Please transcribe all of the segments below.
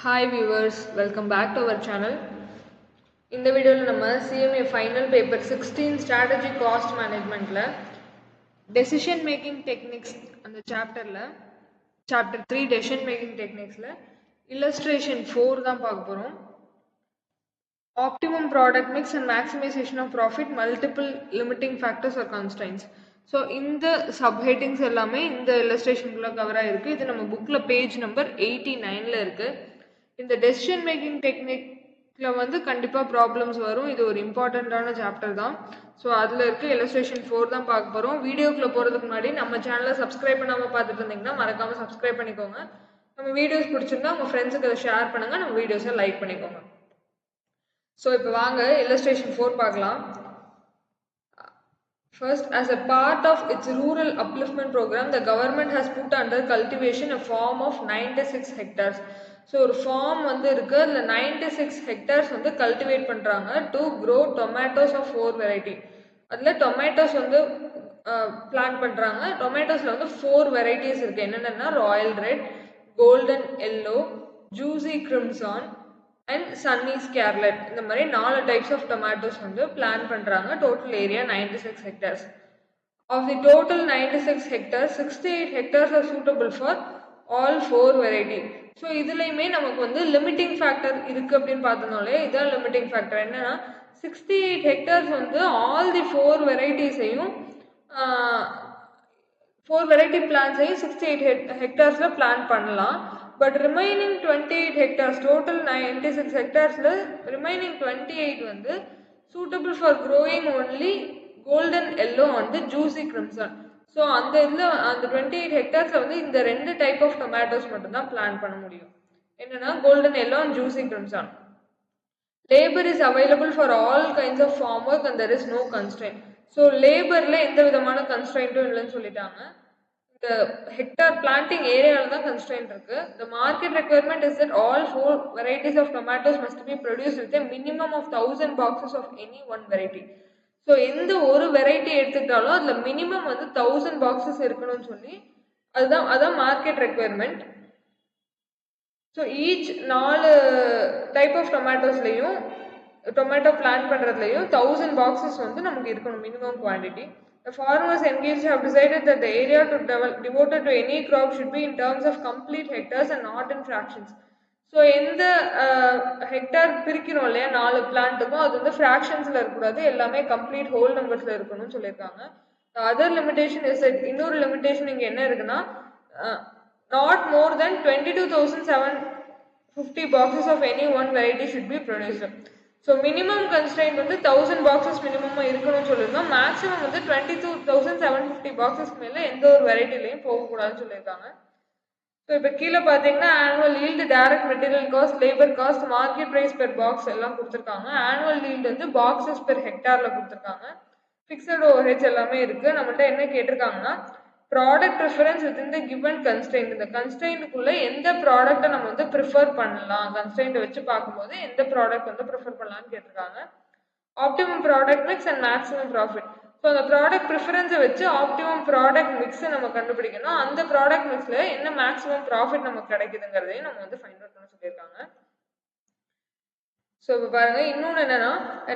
Hi viewers, welcome back to our channel. In the video நம்ம CMA final paper 16 strategy cost managementல decision making techniques அந்த chapter 3 decision making techniquesல illustration 4 தான் பார்க்க போறோம். Optimum product mix and maximization of profit, multiple limiting factors or constraints. So இந்த subheadings எல்லாமே இந்த illustration குள்ள cover ஆயிருக்கு. இது நம்ம bookல page number 89ல இருக்கு. இந்த டெசிஷன் மேக்கிங் டெக்னிக்ல வந்து கண்டிப்பா ப்ராப்ளம்ஸ் வரும். இது ஒரு இம்பார்ட்டன்டான சாப்டர் தான். ஸோ அதில் இருக்க illustration 4 தான் பார்க்க போகிறோம். வீடியோக்குள்ள போகிறதுக்கு முன்னாடி நம்ம சேனலை சப்ஸ்கிரைப் பண்ணாமல் பார்த்துட்டு இருந்தீங்கன்னா மறக்காம சப்ஸ்கிரைப் பண்ணிக்கோங்க. நம்ம வீடியோஸ் பிடிச்சிருந்தா உங்கள் ஃப்ரெண்ட்ஸுக்கு அதை ஷேர் பண்ணுங்க. நம்ம வீடியோஸை லைக் பண்ணிக்கோங்க. ஸோ இப்போ வாங்க illustration 4 பார்க்கலாம். First, as a part of its rural upliftment program, the government has put under cultivation a farm of 96 hectares. So ஒரு ஃபார்ம் வந்து இருக்கு, அதில் 96 hectares வந்து கல்டிவேட் பண்ணுறாங்க to grow tomatoes of 4 variety. அதில் டொமேட்டோஸ் வந்து பிளான் பண்ணுறாங்க. டொமேட்டோஸில் வந்து 4 வெரைட்டிஸ் இருக்குது. என்னென்னா royal red, golden yellow, juicy crimson and sunny scarlet. இந்த மாதிரி 4 டைப்ஸ் ஆஃப் டொமேட்டோஸ் வந்து பிளான் பண்ணுறாங்க. Total area 96 hectares. Of the total 96 hectares, 68 hectares are suitable for all 4 variety. So இதுலையுமே நமக்கு வந்து லிமிட்டிங் ஃபேக்டர் இருக்குது அப்படின்னு பார்த்தோம்னாலே இதான் லிமிட்டிங் ஃபேக்டர். என்னன்னா 68 hectares வந்து ஆல் தி 4 வெரைட்டிஸையும் 4 வெரைட்டி பிளான்ஸையும் 68 hectaresல பிளான் பண்ணலாம். பட் ரிமைனிங் 28 hectares, டோட்டல் 96 hectaresல ரிமைனிங் 28 வந்து suitable for growing only golden yellow வந்து ஜூசி கிரிம்சன். ஸோ அந்த இதில் அந்த 28 hectaresல வந்து இந்த 2 டைப் ஆஃப் டொமேட்டோஸ் மட்டும்தான் பிளான் பண்ண முடியும். என்னன்னா golden yellow and juicy crimson. Labour is available for all kinds of farm work and there is no constraint. So லேபரில் எந்த விதமான கன்ஸ்ட்ரெயின்ட்டும் இல்லைன்னு சொல்லிட்டாங்க. இந்த ஹெக்டார் பிளான்டிங் ஏரியாவில் தான் கன்ஸ்ட்ரெயின்ட் இருக்கு. The market requirement is that all 4 varieties of tomatoes must be produced with a minimum of 1000 boxes of any one variety. So எந்த ஒரு வெரைட்டி எடுத்துக்கிட்டாலும் அதில் மினிமம் வந்து 1000 பாக்ஸஸ் இருக்கணும்னு சொல்லி அதான் market requirement. So each 4 type of டொமேட்டோஸ்லையும் tomato plan பண்ணுறதுலையும் 1000 பாக்ஸஸ் வந்து நமக்கு இருக்கணும் minimum quantity. The farmers engaged have decided that the area devoted to any crop should be in terms of complete hectares and not in fractions. So எந்த Hector பிரிக்கிறோம் இல்லையா 4 பிளான்ட்டுக்கும் அது வந்து ஃப்ராக்ஷன்ஸில் இருக்கக்கூடாது, எல்லாமே கம்ப்ளீட் ஹோல் நம்பர்ஸில் இருக்கணும்னு சொல்லியிருக்காங்க. அதர் லிமிடேஷன் இஸ் இன்னொரு லிமிடேஷன் இங்கே என்ன இருக்குன்னா not more than 22,750 boxes of any one variety should be produced. So minimum constraint வந்து 1000 பாக்ஸஸ் மினிமமாக இருக்கணும்னு சொல்லியிருந்தோம். மேக்ஸிமம் வந்து 22,750 பாக்ஸஸ்க்கு மேலே எந்த ஒரு வெரைட்டிலையும் போகக்கூடாதுன்னு சொல்லியிருக்காங்க. ஸோ இப்போ கீழே பார்த்தீங்கன்னா annual yield, direct material cost, labour cost, market price per box எல்லாம் கொடுத்துருக்காங்க. ஆனுவல் ஈல்டு வந்து பாக்ஸஸ் பெர் ஹெக்டாரில் கொடுத்துருக்காங்க. ஃபிக்ஸட் ஓவர்ஹெட்ஸ் எல்லாமே இருக்குது. நம்மள்ட்ட என்ன கேட்டிருக்காங்கன்னா product preference within the given constraint. இந்த கன்ஸ்ட்ரெயின்ட்டுக்குள்ளே எந்த ப்ராடக்ட்டை நம்ம வந்து ப்ரிஃபர் பண்ணலாம், கன்ஸ்ட்ரெயின்ட்டை வச்சு பார்க்கும்போது எந்த ப்ராடக்ட் வந்து ப்ரிஃபர் பண்ணலாம்னு கேட்டிருக்காங்க. Optimum product mix and maximum profit. So அந்த ப்ராடக்ட் ப்ரிஃபரன்ஸை வச்சு ஆப்டிமம் ப்ராடக்ட் மிக்ஸை நம்ம கண்டுபிடிக்கணும். அந்த ப்ராடக்ட் மிக்ஸில் என்ன மேக்ஸிமம் ப்ராஃபிட் நமக்கு கிடைக்குதுங்கிறதையும் நம்ம வந்து ஃபைண்ட் அவுட் பண்ண சொல்லியிருக்காங்க. ஸோ இப்போ பாருங்க, இன்னொன்று என்னன்னா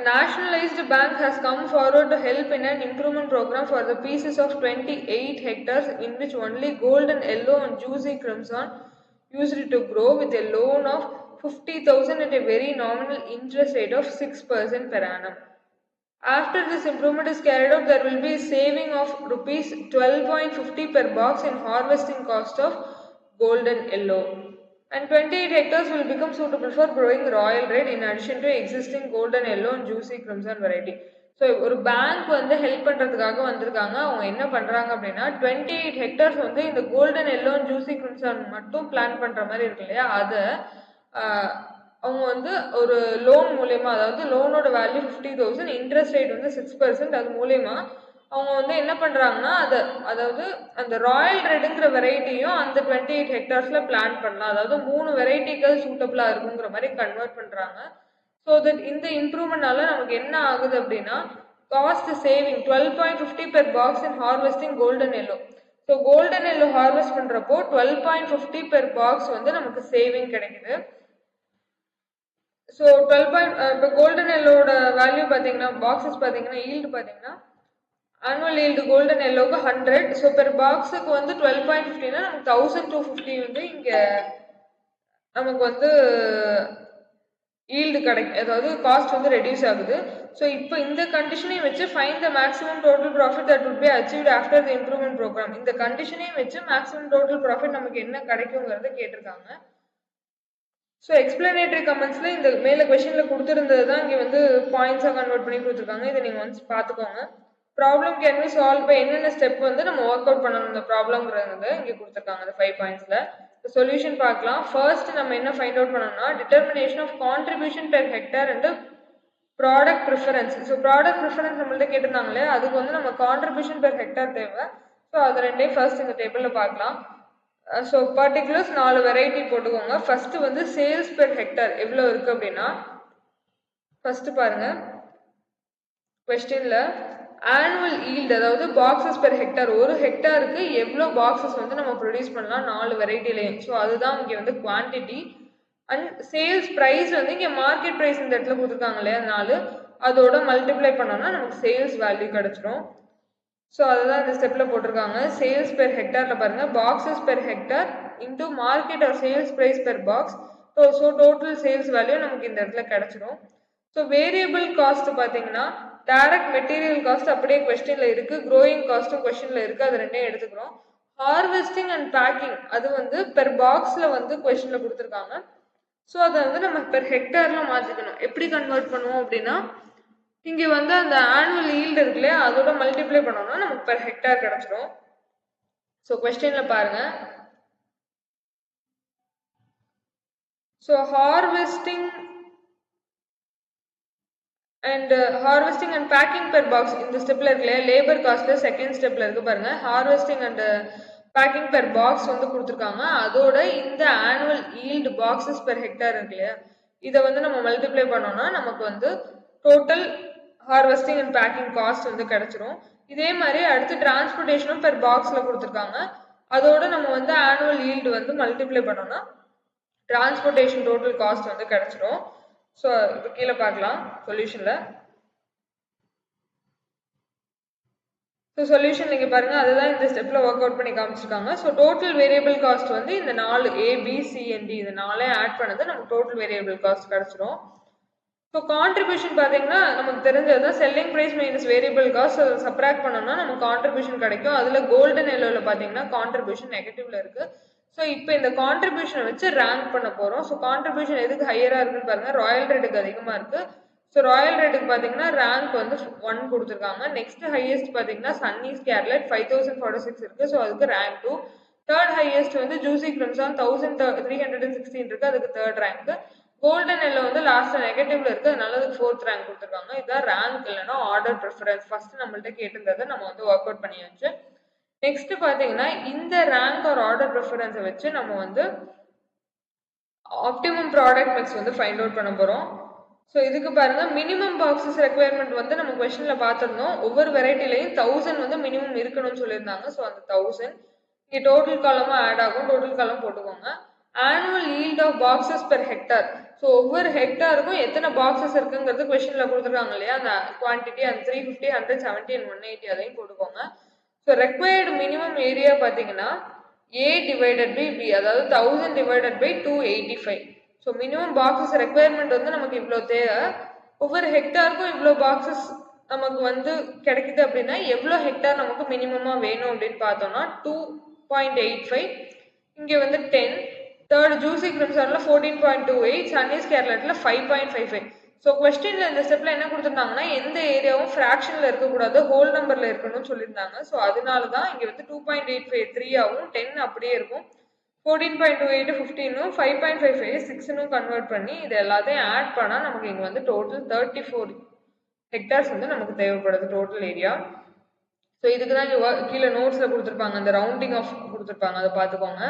nationalised bank has come forward to help in and improvement programme for the pieces of 28 hectares in which only golden yellow and juicy crimson used to grow with a loan of 50,000 at a very nominal interest rate of 6% per annum. After this improvement is carried out, there will be a saving of rupees 12.50 per box in harvesting cost of golden yellow, and 28 hectares will become suitable for growing royal red in addition to existing golden yellow and juicy crimson variety. So ஒரு bank வந்து help பண்ணுறதுக்காக வந்திருக்காங்க. அவங்க என்ன பண்ணுறாங்க அப்படின்னா 28 hectares வந்து இந்த golden yellow and juicy crimson மட்டும் பிளான் பண்ணுற மாதிரி இருக்கு இல்லையா, அதை அவங்க வந்து ஒரு லோன் மூலயமா, அதாவது லோனோட வேல்யூ 50,000, இன்ட்ரெஸ்ட் ரேட் வந்து 6%, அது மூலயமா அவங்க வந்து என்ன பண்ணுறாங்கன்னா அதாவது அந்த ராயல் ரெட்டுங்கிற வெரைட்டியும் அந்த 28 hectaresல பிளான் பண்ணலாம். அதாவது 3 வெரைட்டிகள் சூட்டபிளாக இருக்குங்கிற மாதிரி கன்வெர்ட் பண்ணுறாங்க. ஸோ தட் இந்த இம்ப்ரூவ்மெண்ட்னால நமக்கு என்ன ஆகுது அப்படின்னா cost saving 12.50 per box in harvesting golden yellow. So golden yellow harvest பண்ணுறப்போ 12.50 per box வந்து நமக்கு சேவிங் கிடைக்குது. ஸோ 12 இப்போ கோல்டன் எல்லோட வேல்யூ பார்த்தீங்கன்னா பாக்ஸஸ் பார்த்தீங்கன்னா ஈல்டு பார்த்தீங்கன்னா ஆனுவல் ஈல்டு கோல்டன் எல்லோவுக்கு 100. ஸோ பெர் பாக்ஸுக்கு வந்து 12.50னா நமக்கு 1250 வந்து இங்கே நமக்கு வந்து ஈல்டு கிடைக்கும், அதாவது காஸ்ட் வந்து ரெடியூஸ் ஆகுது. ஸோ இப்போ இந்த கண்டிஷனையும் வச்சு find the maximum total profit that would be achieved after the improvement programme. இந்த கண்டிஷனையும் வச்சு மேக்ஸிமம் டோட்டல் ப்ராஃபிட் நமக்கு என்ன கிடைக்குங்கிறத கேட்டிருக்காங்க. ஸோ எக்ஸ்பிளனேட்டரி கமெண்ட்ஸ்ல இந்த மேலே கொஸ்டின்ல கொடுத்துருந்தது தான் இங்கே வந்து பாயிண்ட்ஸாக கன்வெர்ட் பண்ணி கொடுத்துருக்காங்க. இதை நீங்கள் ஒன்ஸ் பார்த்துக்கோங்க. Problem can be solve by என்னென்ன ஸ்டெப் வந்து நம்ம ஒர்க் அவுட் பண்ணணும் இந்த ப்ராப்ளம்ங்கிறது இங்கே கொடுத்துருக்காங்க அந்த 5 பாயிண்ட்ஸில். சொல்யூஷன் பார்க்கலாம். ஃபர்ஸ்ட் நம்ம என்ன ஃபைண்ட் அவுட் பண்ணோம்னா determination of contribution per hectare and product preference. So product preference நம்மள்ட்ட கேட்டிருந்தாங்களே அதுக்கு வந்து நம்ம கான்ட்ரிபியூஷன் பெர் ஹெக்டேர் தேவை. ஸோ அது ரெண்டையும் ஃபர்ஸ்ட் இந்த டேபிளில் பார்க்கலாம். ஸோ பர்டிகுலர்ஸ் 4 வெரைட்டி போட்டுக்கோங்க. ஃபர்ஸ்ட் வந்து சேல்ஸ் பெர் ஹெக்டேர் எவ்வளோ இருக்கு அப்படின்னா ஃபர்ஸ்ட் பாருங்க கொஸ்டின்ல ஆனுவல் ஈல்டு, அதாவது பாக்ஸஸ் பெர் ஹெக்டார், ஒரு ஹெக்டாருக்கு எவ்வளோ பாக்ஸஸ் வந்து நம்ம ப்ரொடியூஸ் பண்ணலாம் 4 வெரைட்டிலையும். ஸோ அதுதான் இங்கே வந்து குவான்டிட்டி. அண்ட் சேல்ஸ் ப்ரைஸ் வந்து இங்கே மார்க்கெட் ப்ரைஸ் இந்த இடத்துல கொடுத்துருக்காங்க இல்லையா 4, அதோட மல்டிப்ளை பண்ணோம்னா நமக்கு சேல்ஸ் வேல்யூ கிடைச்சிரும். ஸோ அதுதான் இந்த ஸ்டெப்பில் போட்டிருக்காங்க. சேல்ஸ் பெர் ஹெக்டாரில் பாருங்கள் boxes per hectare into market or sales price per box. So total sales value நமக்கு இந்த இடத்துல கிடைச்சிரும். ஸோ வேரியபிள் காஸ்ட் பார்த்தீங்கன்னா டைரக்ட் மெட்டீரியல் காஸ்ட் அப்படியே கொஸ்டின்ல இருக்கு, க்ரோயிங் காஸ்ட்டும் கொஸ்டின்ல இருக்கு, அது ரெண்டையும் எடுத்துக்கிறோம். ஹார்வெஸ்டிங் அண்ட் பேக்கிங் அது வந்து பெர் பாக்ஸ்ல வந்து கொஸ்டின்ல கொடுத்துருக்காங்க. ஸோ அதை வந்து நம்ம பெர் ஹெக்டார்ல மாற்றிக்கணும். எப்படி கன்வெர்ட் பண்ணுவோம் அப்படின்னா இங்கே வந்து அந்த ஆனுவல் ஈல்டு இருக்கு இல்லையா அதோட மல்டிப்ளை பண்ணோம்னா நமக்கு பெர் ஹெக்டார் கிடைச்சிரும். ஸோ கொஸ்டின்ல பாருங்க. So harvesting and packing per box இந்த ஸ்டெப்ல இருக்கு இல்லையா லேபர் காஸ்ட்ல செகண்ட் ஸ்டெப்ல இருக்கு பாருங்க. Harvesting and packing per box வந்து கொடுத்துருக்காங்க. அதோட இந்த annual yield boxes per hectare இருக்கு இல்லையா இதை வந்து நம்ம மல்டிப்ளை பண்ணோம்னா நமக்கு வந்து total harvesting and packing cost வந்து கிடைச்சிரும். இதே மாதிரி அடுத்து டிரான்ஸ்போர்டேஷனும் பெர் பாக்ஸ்ல கொடுத்துருக்காங்க. அதோட நம்ம வந்து ஆனுவல் ஈல்டு வந்து மல்டிப்ளை பண்ணோம்னா டிரான்ஸ்போர்டேஷன் டோட்டல் காஸ்ட் வந்து கிடைச்சிரும். ஸோ இப்போ கீழே பார்க்கலாம் சொல்யூஷன்ல. ஸோ சொல்யூஷன் நீங்கள் பாருங்க அதுதான் இந்த ஸ்டெப்ல ஒர்க் அவுட் பண்ணி காமிச்சிருக்காங்க. ஸோ டோட்டல் வேரியபிள் காஸ்ட் வந்து இந்த 4 ABCND இது 4 ஆட் பண்ணது நமக்கு டோட்டல் வேரியபிள் காஸ்ட் கிடைச்சிரும். ஸோ கான்ட்ரிபியூஷன் பார்த்தீங்கன்னா நமக்கு தெரிஞ்சது தான் selling price minus variable cost அதை சப்ராக்ட் பண்ணோம்னா நமக்கு கான்ட்ரிபியூஷன் கிடைக்கும். அதில் கோல்டன் எல்லோவில் பார்த்தீங்கன்னா கான்ட்ரிபியூஷன் நெகட்டிவ்ல இருக்கு. ஸோ இப்போ இந்த கான்ட்ரிபியூஷனை வச்சு ரேங்க் பண்ண போகிறோம். ஸோ கான்ட்ரிபியூஷன் எதுக்கு ஹையராக இருக்குன்னு பாருங்க, ராயல் ரெட்டுக்கு அதிகமாக இருக்கு. ஸோ ராயல் ரெட்டுக்கு பார்த்தீங்கன்னா ரேங்க் வந்து 1 கொடுத்துருக்காங்க. நெக்ஸ்ட் ஹையஸ்ட் பார்த்தீங்கன்னா சன்னி ஸ்கேர்லெட் 5046 இருக்கு. ஸோ அதுக்கு ரேங்க் 2. தேர்ட் ஹையஸ்ட் வந்து ஜூசி கிரிம்சான் 1316 இருக்கு, அதுக்கு தேர்ட் ரேங்க். கோல்டன் எல்லோ வந்து லாஸ்ட் நெகட்டிவ்ல இருக்கு, அதனால அதுக்கு 4th ரேங்க் கொடுத்துருக்காங்க. இதுதான் ரேங்க் இல்லைன்னா ஆர்டர் ப்ரிஃபரன்ஸ். ஃபர்ஸ்ட் நம்மள்ட்ட கேட்டிருந்ததை நம்ம வந்து ஒர்க் அவுட் பண்ணியாச்சு. நெக்ஸ்ட் பாத்தீங்கன்னா இந்த ரேங்க் ஆர் ஆர்டர் ப்ரிஃபரன்ஸை வச்சு நம்ம வந்து ஆப்டிமம் ப்ராடக்ட் மிக்ஸ் வந்து ஃபைண்ட் அவுட் பண்ண போறோம். ஸோ இதுக்கு பாருங்க மினிமம் பாக்ஸஸ் ரெக்குயர்மெண்ட் வந்து நம்ம கொஸ்டின்ல பார்த்துருந்தோம். ஒவ்வொரு வெரைட்டிலையும் 1000 வந்து மினிமம் இருக்கணும்னு சொல்லியிருந்தாங்க. ஸோ அந்த 1000 இங்கே டோட்டல் காலமும் ஆட் ஆகும், டோட்டல் காலம் போட்டுக்கோங்க. Annual yield of boxes per hectare. So ஒவ்வொரு ஹெக்டாருக்கும் எத்தனை பாக்ஸஸ் இருக்குங்கிறது கொஸ்டின்ல கொடுத்துருக்காங்க இல்லையா அந்த குவான்டிட்டி, அந்த 350, 170 and 180 அதையும் போட்டுக்கோங்க. ஸோ ரெக்வயர்டு மினிமம் ஏரியா பார்த்தீங்கன்னா A divided by B, அதாவது 1000 divided by 285. So minimum boxes requirement வந்து நமக்கு இவ்வளோ தேவை. ஒவ்வொரு ஹெக்டாருக்கும் இவ்வளோ பாக்ஸஸ் நமக்கு வந்து கிடைக்குது அப்படின்னா எவ்வளோ ஹெக்டார் நமக்கு மினிமமாக வேணும் அப்படின்னு பார்த்தோம்னா 2.85, இங்கே வந்து 10, தேர்ட் ஜூசி கிரிம்சான்ல 14.28, சன்னீஸ் கேர்லெட்ல 5.55. ஸோ கொஸ்டின்ல இந்த ஸ்டெப்ல என்ன கொடுத்துருந்தாங்கன்னா எந்த ஏரியாவும் ஃப்ராக்ஷன்ல இருக்கக்கூடாது, ஹோல் நம்பர்ல இருக்கணும்னு சொல்லியிருந்தாங்க. ஸோ அதனால தான் இங்கே வந்து 2.85 3 ஆகும், 10 அப்படியே இருக்கும், 14.28 15, 5.55 6 கன்வெர்ட் பண்ணி இது எல்லாத்தையும் ஆட் பண்ணால் நமக்கு இங்கே வந்து டோட்டல் 34 ஹெக்டார்ஸ் வந்து நமக்கு தேவைப்படுது டோட்டல் ஏரியா. ஸோ இதுக்கு தான் இங்கே கீழே நோட்ஸில் கொடுத்துருப்பாங்க, அந்த ரவுண்டிங் ஆஃப் கொடுத்துருப்பாங்க, அதை பார்த்துக்கோங்க.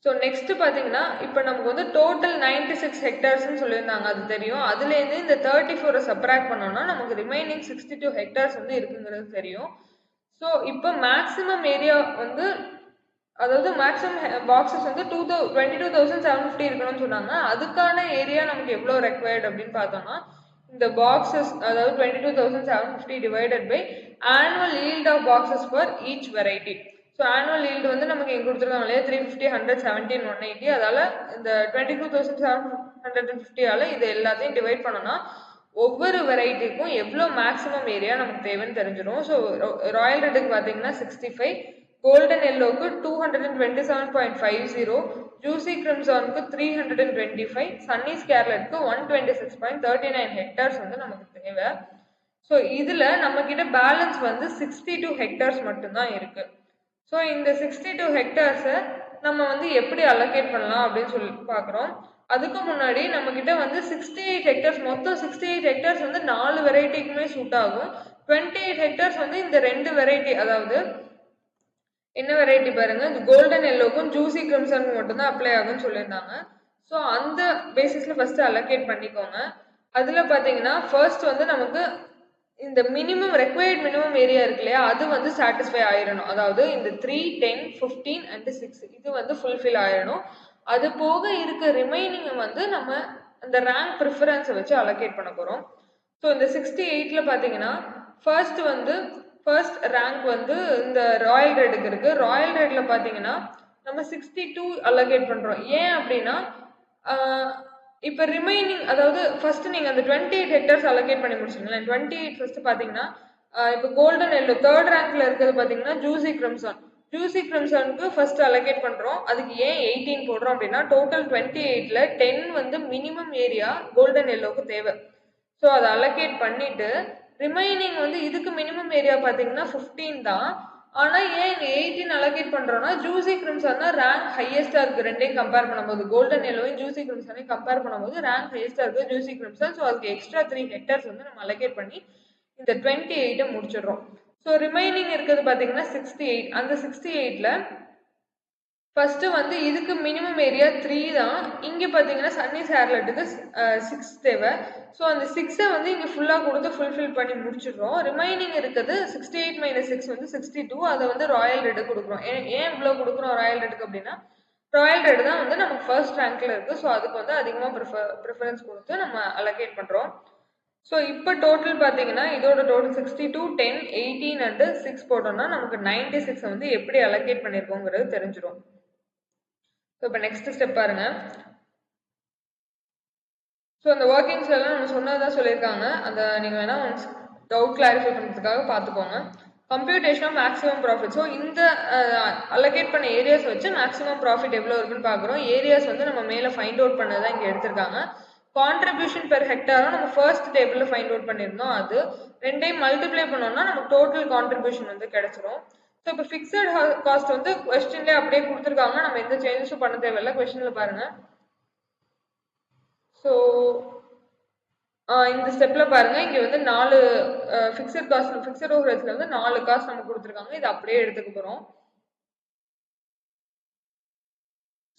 ஸோ நெக்ஸ்ட் பார்த்தீங்கன்னா இப்போ நமக்கு வந்து டோட்டல் 96 ஹெக்டார்ஸ்ன்னு சொல்லியிருந்தாங்க, அது தெரியும். அதுலேருந்து இந்த 34 சப்ராக்ட் பண்ணோம்னா நமக்கு ரிமைனிங் 62 ஹெக்டார்ஸ் வந்து இருக்குங்கிறது தெரியும். ஸோ இப்போ மேக்ஸிமம் ஏரியா வந்து அதாவது மேக்ஸிமம் பாக்ஸஸ் வந்து 22,750 இருக்கணும்னு சொன்னாங்க. அதுக்கான ஏரியா நமக்கு எவ்வளோ ரெக்வயர்ட் அப்படின்னு பார்த்தோம்னா, இந்த பாக்ஸஸ் அதாவது 22,750 divided by annual yield of boxes for each variety. So annual yield வந்து நமக்கு இங்கே கொடுத்துருக்காங்க இல்லையா 350, 100, 17, 180. அதால் இந்த 22,750 இது எல்லாத்தையும் டிவைட் பண்ணோம்னா ஒவ்வொரு வெரைட்டிக்கும் எவ்வளோ மேக்ஸிமம் ஏரியா நமக்கு தேவைன்னு தெரிஞ்சிடும். ஸோ ராயல் ரெட்டுக்கு பார்த்தீங்கன்னா 65, கோல்டன் எல்லோக்கு 227.50, ஜூசி கிரிம்சானுக்கு 325, சன்னி ஸ்கேர்லெட்க்கு 126.39 ஹெக்டார்ஸ் வந்து நமக்கு தேவை. ஸோ இதில் நம்மக்கிட்ட பேலன்ஸ் வந்து 62 ஹெக்டார்ஸ் மட்டும்தான் இருக்கு. ஸோ இந்த 62 ஹெக்டார்ஸை நம்ம வந்து எப்படி அலோகேட் பண்ணலாம் அப்படின்னு சொல்லி பார்க்குறோம். அதுக்கு முன்னாடி நம்மக்கிட்ட வந்து 68 ஹெக்டார்ஸ், மொத்தம் 68 ஹெக்டார்ஸ் வந்து 4 வெரைட்டிக்குமே சூட் ஆகும். 28 ஹெக்டார்ஸ் வந்து இந்த 2 வெரைட்டி, அதாவது என்ன வெரைட்டி பாருங்க, இந்த கோல்டன் எல்லோக்கும் ஜூசி கிரிம்சனுக்கு மட்டும்தான் அப்ளை ஆகும்னு சொல்லியிருந்தாங்க. ஸோ அந்த பேசிஸில் ஃபர்ஸ்ட் அலோகேட் பண்ணிக்கோங்க. அதில் பார்த்தீங்கன்னா ஃபர்ஸ்ட் வந்து நமக்கு இந்த மினிமம் ரெக்வயர்ட் மினிமம் ஏரியா இருக்கு இல்லையா, அது வந்து சாட்டிஸ்ஃபை ஆயிடணும். அதாவது இந்த 3, 10, 15 அண்ட் 6 இது வந்து ஃபுல்ஃபில் ஆயிடணும். அது போக இருக்க ரிமைனிங் வந்து நம்ம அந்த ரேங்க் ப்ரிஃபரன்ஸை வச்சு அலோகேட் பண்ண போகிறோம். ஸோ இந்த 68ல் பார்த்தீங்கன்னா ஃபர்ஸ்ட் ரேங்க் வந்து இந்த ராயல் ரெட்டுக்கு இருக்கு. ராயல் ரெட்டில் பார்த்தீங்கன்னா நம்ம 62 அலோகேட் பண்ணுறோம். ஏன் அப்படின்னா இப்போ ரிமைனிங், அதாவது ஃபர்ஸ்ட் நீங்கள் அந்த 28 ஹெக்டர்ஸ் அலோகேட் பண்ணி முடிச்சிங்களேன். 28 ஃபர்ஸ்ட் பார்த்தீங்கன்னா இப்போ கோல்டன் எல்லோ தேர்ட் ரேங்க்ல இருக்கிறது பார்த்தீங்கன்னா ஜூசி கிரிம்சான். ஜூசி கிரிம்சானுக்கு ஃபர்ஸ்ட் அலோகேட் பண்ணுறோம். அதுக்கு ஏன் 18 போடுறோம் அப்படின்னா டோட்டல் 28ல் 10 வந்து மினிமம் ஏரியா கோல்டன் எல்லோவுக்கு தேவை. ஸோ அதை அலோகேட் பண்ணிட்டு ரிமைனிங் வந்து இதுக்கு மினிமம் ஏரியா பார்த்தீங்கன்னா 15 தான். ஆனால் ஏன் இங்கே 18 அலோகேட் பண்ணுறோன்னா ஜூசி கிரிம்சான் தான் ரேங்க் ஹையஸ்டாக இருக்குது. ரெண்டையும் கம்பேர் பண்ணும்போது கோல்டன் எல்லோவையும் ஜூசி கிரிம்சானையும் கம்பேர் பண்ணும்போது ரேங்க் ஹையஸ்டாக இருக்குது ஜூசி கிரிம்சான். ஸோ அதுக்கு எக்ஸ்ட்ரா 3 ஹெக்டர்ஸ் வந்து நம்ம அலோகேட் பண்ணி இந்த 28 முடிச்சிடுறோம். ஸோ ரிமைனிங் இருக்கிறது பார்த்தீங்கன்னா 68. அந்த 68ல் ஃபர்ஸ்ட் வந்து இதுக்கு மினிமம் ஏரியா 3 தான். இங்கே பார்த்தீங்கன்னா சன்னி ஸ்கேர்லெட்டுக்கு 6 தேவை. ஸோ அந்த 6ஐ வந்து இங்கே ஃபுல்லாக கொடுத்து ஃபுல்ஃபில் பண்ணி முடிச்சிடுறோம். ரிமைனிங் இருக்குது 68 - 6 வந்து 62. அதை வந்து ராயல் ரெட்டு கொடுக்குறோம். ஏன் இவ்வளோ கொடுக்குறோம் ராயல் ரெட்டுக்கு அப்படின்னா ராயல் ரெட் தான் வந்து நமக்கு ஃபர்ஸ்ட் ரேங்க்ல இருக்கு. ஸோ அதுக்கு வந்து அதிகமாக ப்ரிஃபரன்ஸ் கொடுத்து நம்ம அலோகேட் பண்ணுறோம். ஸோ இப்போ டோட்டல் பார்த்தீங்கன்னா இதோட டோட்டல் 62, 10, 18 அண்ட் 6 போட்டோம்னா நமக்கு 96 வந்து எப்படி அலோகேட் பண்ணியிருக்கோங்கிறது தெரிஞ்சிடும். ஸோ இப்போ நெக்ஸ்ட் ஸ்டெப் பாருங்க. ஸோ அந்த ஒர்க்கிங்ஸ்லாம் நம்ம சொன்னதான் சொல்லியிருக்காங்க. அதை நீங்கள் வேணால் ஒன்ஸ் டவுட் கிளாரிஃபை பண்ணுறதுக்காக பார்த்துக்கோங்க. Computation of maximum profit. So இந்த அலோகேட் பண்ண ஏரியாஸ் வச்சு மேக்ஸிமம் ப்ராஃபிட் எவ்வளோ இருக்குன்னு பார்க்குறோம். ஏரியாஸ் வந்து நம்ம மேலே ஃபைண்ட் அவுட் பண்ணதான் இங்கே எடுத்திருக்காங்க. கான்ட்ரிபியூஷன் பெர் ஹெக்டாரும் நம்ம ஃபர்ஸ்ட் டேபிளில் ஃபைண்ட் அவுட் பண்ணியிருந்தோம். அது ரெண்டையும் மல்டிப்ளை பண்ணோம்னா நமக்கு டோட்டல் கான்ட்ரிபியூஷன் வந்து கிடைச்சிரும். ஸோ இப்போ ஃபிக்ஸட் காஸ்ட் வந்து கொஸ்டின்லேயே அப்படியே கொடுத்துருக்காங்க. நம்ம எந்த சேஞ்சஸும் பண்ண தேவையில்லை. கொஸ்டினில் பாருங்க. ஸோ இந்த ஸ்டெப்பில் பாருங்க, இங்கே வந்து 4 ஃபிக்ஸட் ஓவர்ஹெட்ஸில் வந்து 4 காஸ்ட் நமக்கு கொடுத்துருக்காங்க. இது அப்படியே எடுத்துக்க போகிறோம்.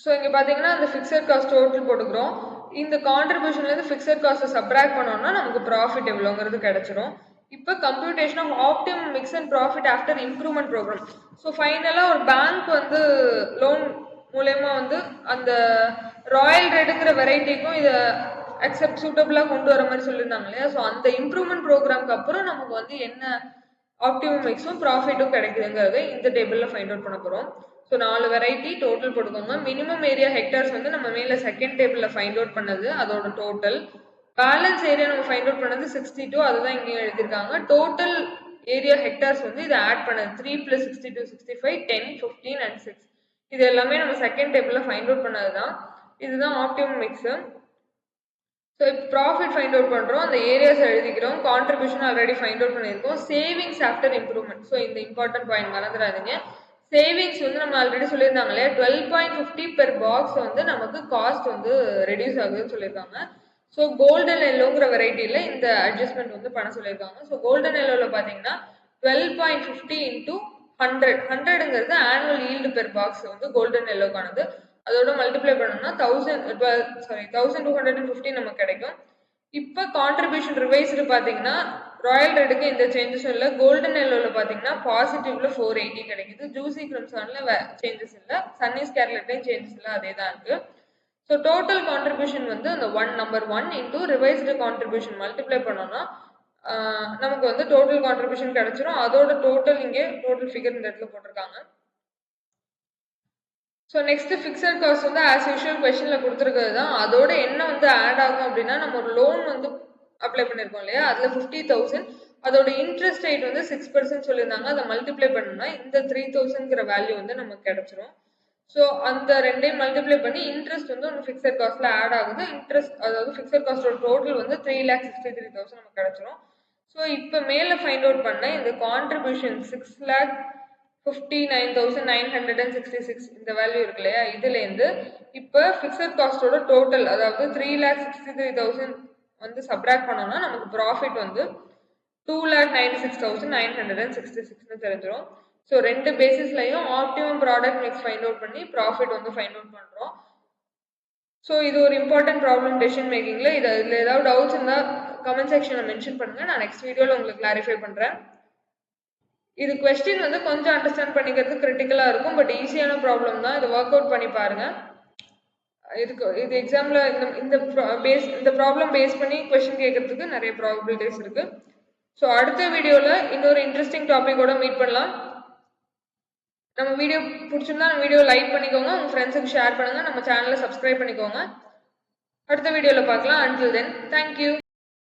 ஸோ இங்கே பார்த்தீங்கன்னா அந்த ஃபிக்ஸட் காஸ்ட் டோட்டல் போட்டுக்கிறோம். இந்த கான்ட்ரிபியூஷன்லேருந்து ஃபிக்ஸட் காஸ்ட்டை சப்ராக்ட் பண்ணோம்னா நமக்கு ப்ராஃபிட் எவ்வளோங்கிறது கிடைச்சிரும். இப்போ computation of optimum mix and profit after improvement program. So ஃபைனலாக ஒரு பேங்க் வந்து லோன் மூலயமா வந்து அந்த ராயல் ரெட்டுங்கிற வெரைட்டிக்கும் இதை அக்செப்ட் சூட்டபிளாக கொண்டு வர மாதிரி சொல்லியிருந்தாங்க இல்லையா. ஸோ அந்த இம்ப்ரூவ்மெண்ட் ப்ரோக்ராம்க்கு அப்புறம் நமக்கு வந்து என்ன ஆப்டிமம் மிக்ஸும் ப்ராஃபிட்டும் கிடைக்குதுங்கிறத இந்த டேபிளில் ஃபைண்ட் அவுட் பண்ண போகிறோம். ஸோ 4 வெரைட்டி டோட்டல் போட்டுக்கோங்க. மினிமம் ஏரியா ஹெக்டார்ஸ் வந்து நம்ம மேலே செகண்ட் டேபிளில் ஃபைண்ட் அவுட் பண்ணது, அதோட டோட்டல். பேலன்ஸ் ஏரியா நம்ம ஃபைண்ட் அவுட் பண்ணது 62, அதுதான் இங்கேயும் எழுதியிருக்காங்க. டோட்டல் ஏரியா ஹெக்டார்ஸ் வந்து இதை ஆட் பண்ணது 3 + 62, 65, 10, 15 அண்ட் 6. இது எல்லாமே நம்ம செகண்ட் டேபிளில் ஃபைண்ட் அவுட் பண்ணது தான். இதுதான் ஆப்டிமம் மிக்ஸு. ஸோ இப்போ ப்ராஃபிட் ஃபைண்ட் அவுட் பண்ணுறோம். அந்த ஏரியாஸ் எழுதிக்கிறோம். கான்ட்ரிபியூஷன் ஆல்ரெடி ஃபைண்ட் அவுட் பண்ணியிருக்கோம். Savings after improvement. ஸோ இந்த இம்பார்ட்டன்ட் பாயிண்ட் மறந்துடாதீங்க. சேவிங்ஸ் வந்து நம்ம ஆல்ரெடி சொல்லியிருந்தாங்க இல்லையா, 12.50 பெர் பாக்ஸ் வந்து நமக்கு காஸ்ட் வந்து ரெடியூஸ் ஆகுதுன்னு சொல்லியிருக்காங்க. ஸோ கோல்டன் எல்லோங்கிற வெரைட்டியில் இந்த அட்ஜஸ்ட்மெண்ட் வந்து பண்ண சொல்லியிருக்காங்க. ஸோ கோல்டன் எல்லோவில் பார்த்தீங்கன்னா 12.50 × 100. 100ங்கிறது ஆனுவல் ஈல்டு பெர் பாக்ஸ் வந்து கோல்டன் எல்லோக்கானது. அதோட மல்டிப்ளை பண்ணோம்னா 1250 நமக்கு கிடைக்கும். இப்போ கான்ட்ரிபியூஷன் ரிவைஸ்டு பார்த்தீங்கன்னா ராயல் ரெட்டுக்கு எந்த சேஞ்சஸும் இல்லை. கோல்டன் எல்லோவில் பார்த்தீங்கன்னா பாசிட்டிவ்ல 480 கிடைக்குது. ஜூசி கிரிம்சான்ல சேஞ்சஸ் இல்லை. சன்னிஸ் கேர்லெட்லையும் சேஞ்சஸ் இல்லை, அதே தான் இருக்கு. ஸோ டோட்டல் கான்ட்ரிபியூஷன் வந்து அந்த number 1 into revised contribution multiply பண்ணோம்னா நமக்கு வந்து டோட்டல் கான்ட்ரிபியூஷன் கிடைச்சிரும். அதோட டோட்டல் இங்கே டோட்டல் ஃபிகர் இந்த இடத்துல போட்டிருக்காங்க. ஸோ நெக்ஸ்ட் ஃபிக்ஸட் காஸ்ட் வந்து ஆஸ் யூஷுவல் கொஸ்டினில் கொடுத்துருக்கிறது தான். அதோட என்ன வந்து ஆட் ஆகும் அப்படின்னா, நம்ம ஒரு லோன் வந்து அப்ளை பண்ணியிருக்கோம் இல்லையா, அதில் 50,000 அதோட இன்ட்ரெஸ்ட் ரேட் வந்து 6% சொல்லியிருந்தாங்க. அதை மல்டிப்ளை பண்ணோம்னா இந்த 3,000ங்கிற வேல்யூ வந்து நமக்கு கிடைச்சிரும். ஸோ அந்த ரெண்டையும் மல்டிப்ளை பண்ணி இன்ட்ரெஸ்ட் வந்து ஒன்று ஃபிக்ஸட் காஸ்ட்ல ஆட் ஆகுது. இன்ட்ரெஸ்ட் அதாவது ஃபிக்ஸட் காஸ்டோட டோட்டல் வந்து 3,63,000 நமக்கு கிடைச்சிரும். ஸோ இப்போ மேலே ஃபைண்ட் அவுட் பண்ண இந்த கான்ட்ரிபியூஷன் 6,59,966 இந்த வேல்யூ இருக்கு இல்லையா, இதுலேருந்து இப்போ ஃபிக்ஸட் காஸ்டோட டோட்டல் அதாவது 3,63,000 வந்து சப்ராக்ட் பண்ணோம்னா நமக்கு ப்ராஃபிட் வந்து 2,96,966 தெரிஞ்சிடும். ஸோ ரெண்டு பேசிஸ்லையும் optimum product mix find out பண்ணி ப்ராஃபிட் வந்து ஃபைண்ட் அவுட் பண்ணுறோம். ஸோ இது ஒரு இம்பார்ட்டன்ட் ப்ராப்ளம் டெசிஷன் மேக்கிங்கில். இதில் ஏதாவது டவுட்ஸ் இருந்தால் கமெண்ட் செக்ஷனில் மென்ஷன் பண்ணுங்கள். நான் நெக்ஸ்ட் வீடியோவில் உங்களுக்கு கிளாரிஃபை பண்ணுறேன். இது கொஸ்டின் வந்து கொஞ்சம் அண்டர்ஸ்டாண்ட் பண்ணிக்கிறது கிரிட்டிக்கலாக இருக்கும், பட் ஈஸியான ப்ராப்ளம் தான். இதை ஒர்க் அவுட் பண்ணி பாருங்கள். இது எக்ஸாமில் இந்த ப்ராப்ளம் பேஸ் பண்ணி கொஸ்டின் கேட்கறதுக்கு நிறைய ப்ராபபிலிட்டிஸ் இருக்குது. ஸோ அடுத்த வீடியோவில் இன்னொரு இன்ட்ரெஸ்டிங் டாப்பிக்கோட மீட் பண்ணலாம். நம்ம வீடியோ பிடிச்சிருந்தா நம்ம வீடியோ லைக் பண்ணிக்கோங்க, உங்கள் ஃப்ரெண்ட்ஸுக்கு ஷேர் பண்ணுங்கள், நம்ம சேனலை சப்ஸ்கிரைப் பண்ணிக்கோங்க. அடுத்த வீடியோவில் பார்க்கலாம். Until then, thank you.